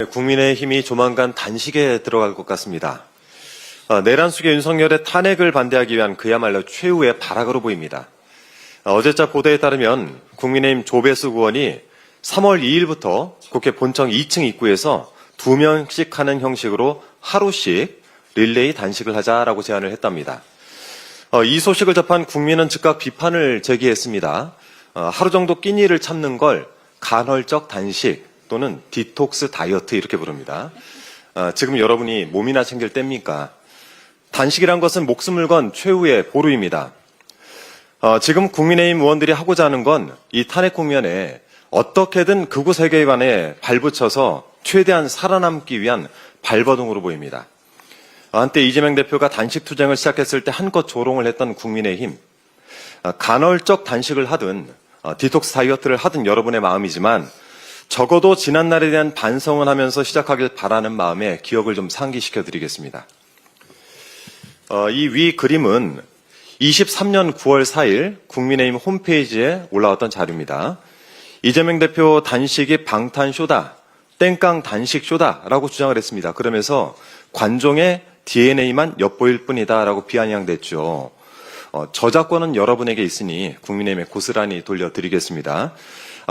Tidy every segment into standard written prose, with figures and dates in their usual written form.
국민의힘이 조만간 단식에 들어갈 것 같습니다. 내란 속의 윤석열의 탄핵을 반대하기 위한 그야말로 최후의 발악으로 보입니다. 어제자 보도에 따르면 국민의힘 조배수 의원이 3월 2일부터 국회 본청 2층 입구에서 2명씩 하는 형식으로 하루씩 릴레이 단식을 하자라고 제안을 했답니다. 이 소식을 접한 국민은 즉각 비판을 제기했습니다. 하루 정도 끼니를 참는 걸 간헐적 단식 또는 디톡스 다이어트 이렇게 부릅니다. 지금 여러분이 몸이나 챙길 때입니까? 단식이란 것은 목숨을 건 최후의 보루입니다. 지금 국민의힘 의원들이 하고자 하는 건 이 탄핵 국면에 어떻게든 극우 세계관에 발붙여서 최대한 살아남기 위한 발버둥으로 보입니다. 한때 이재명 대표가 단식 투쟁을 시작했을 때 한껏 조롱을 했던 국민의힘, 간헐적 단식을 하든 디톡스 다이어트를 하든 여러분의 마음이지만 적어도 지난날에 대한 반성을 하면서 시작하길 바라는 마음에 기억을 좀 상기시켜 드리겠습니다. 이 위 그림은 23년 9월 4일 국민의힘 홈페이지에 올라왔던 자료입니다. 이재명 대표 단식이 방탄쇼다, 땡깡 단식쇼다라고 주장을 했습니다. 그러면서 관종의 DNA만 엿보일 뿐이다라고 비아냥댔죠. 저작권은 여러분에게 있으니 국민의힘에 고스란히 돌려드리겠습니다.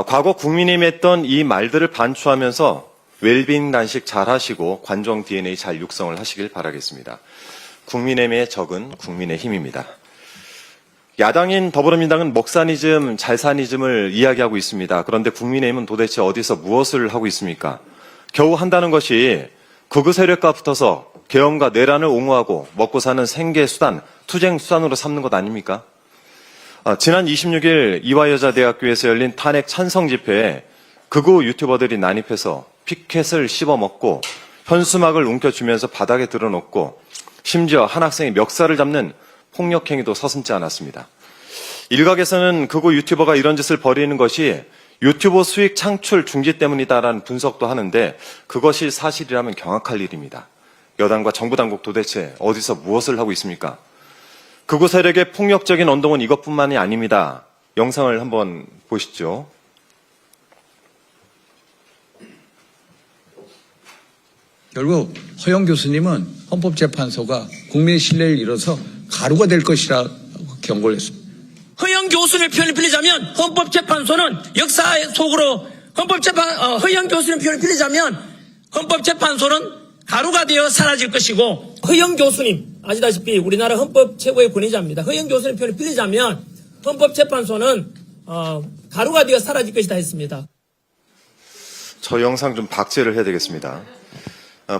과거 국민의힘이 했던 이 말들을 반추하면서 웰빙 단식 잘 하시고 관종 DNA 잘 육성을 하시길 바라겠습니다. 국민의힘의 적은 국민의힘입니다. 야당인 더불어민주당은 먹사니즘, 잘사니즘을 이야기하고 있습니다. 그런데 국민의힘은 도대체 어디서 무엇을 하고 있습니까? 겨우 한다는 것이 극우 세력과 붙어서 계엄과 내란을 옹호하고 먹고 사는 생계수단, 투쟁수단으로 삼는 것 아닙니까? 지난 26일 이화여자대학교에서 열린 탄핵 찬성 집회에 극우 유튜버들이 난입해서 피켓을 씹어먹고 현수막을 움켜쥐면서 바닥에 들어놓고 심지어 한 학생이 멱살을 잡는 폭력행위도 서슴지 않았습니다. 일각에서는 극우 유튜버가 이런 짓을 벌이는 것이 유튜버 수익 창출 중지 때문이다라는 분석도 하는데 그것이 사실이라면 경악할 일입니다. 여당과 정부 당국 도대체 어디서 무엇을 하고 있습니까? 극우 세력의 폭력적인 언동은 이것뿐만이 아닙니다. 영상을 한번 보시죠. 결국 허영 교수님은 헌법재판소가 국민의 신뢰를 잃어서 가루가 될 것이라고 경고를 했습니다. 허영 교수의 표현을 빌리자면 헌법재판소는 역사 속으로 허영 교수의 표현을 빌리자면 헌법재판소는 가루가 되어 사라질 것이고 허영 교수님 아시다시피 우리나라 헌법 최고의 권위자입니다. 허영 교수의 표현을 빌리자면 헌법재판소는 가루가 되어 사라질 것이다 했습니다. 저 영상 좀 박제를 해야 되겠습니다.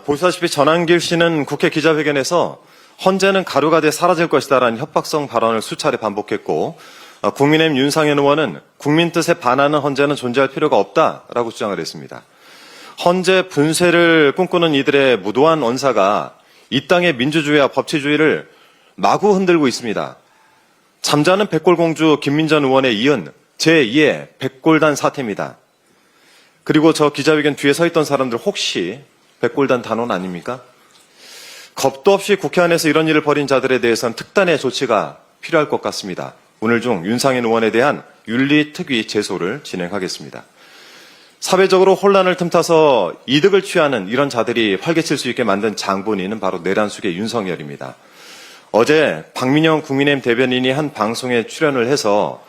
보시다시피 전한길 씨는 국회 기자회견에서 헌재는 가루가 돼 사라질 것이다라는 협박성 발언을 수차례 반복했고 국민의힘 윤상현 의원은 국민 뜻에 반하는 헌재는 존재할 필요가 없다라고 주장을 했습니다. 헌재 분쇄를 꿈꾸는 이들의 무도한 언사가 이 땅의 민주주의와 법치주의를 마구 흔들고 있습니다. 잠자는 백골공주 김민전 의원에 이은 제2의 백골단 사태입니다. 그리고 저 기자회견 뒤에 서 있던 사람들 혹시 백골단 단원 아닙니까? 겁도 없이 국회 안에서 이런 일을 벌인 자들에 대해서는 특단의 조치가 필요할 것 같습니다. 오늘 중 윤상현 의원에 대한 윤리특위 제소를 진행하겠습니다. 사회적으로 혼란을 틈타서 이득을 취하는 이런 자들이 활개칠 수 있게 만든 장본인은 바로 내란 속의 윤석열입니다. 어제 박민영 국민의힘 대변인이 한 방송에 출연을 해서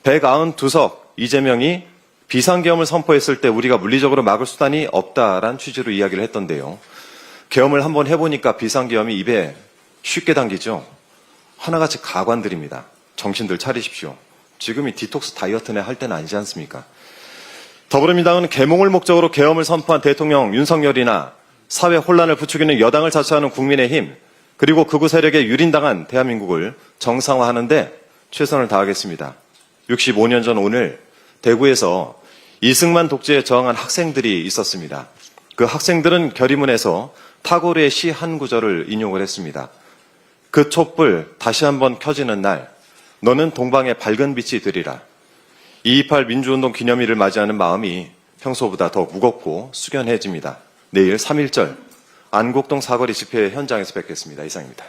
192석 이재명이 비상계엄을 선포했을 때 우리가 물리적으로 막을 수단이 없다라는 취지로 이야기를 했던데요. 계엄을 한번 해보니까 비상계엄이 입에 쉽게 당기죠. 하나같이 가관들입니다. 정신들 차리십시오. 지금이 디톡스 다이어트네 할 때는 아니지 않습니까? 더불어민주당은 계몽을 목적으로 계엄을 선포한 대통령 윤석열이나 사회 혼란을 부추기는 여당을 자처하는 국민의힘 그리고 극우 세력에 유린당한 대한민국을 정상화하는 데 최선을 다하겠습니다. 65년 전 오늘 대구에서 이승만 독재에 저항한 학생들이 있었습니다. 그 학생들은 결의문에서 타고르의 시 한 구절을 인용을 했습니다. 그 촛불 다시 한번 켜지는 날 너는 동방의 밝은 빛이 되리라. 2.28 민주운동 기념일을 맞이하는 마음이 평소보다 더 무겁고 숙연해집니다. 내일 3.1절 안국동 사거리 집회 현장에서 뵙겠습니다. 이상입니다.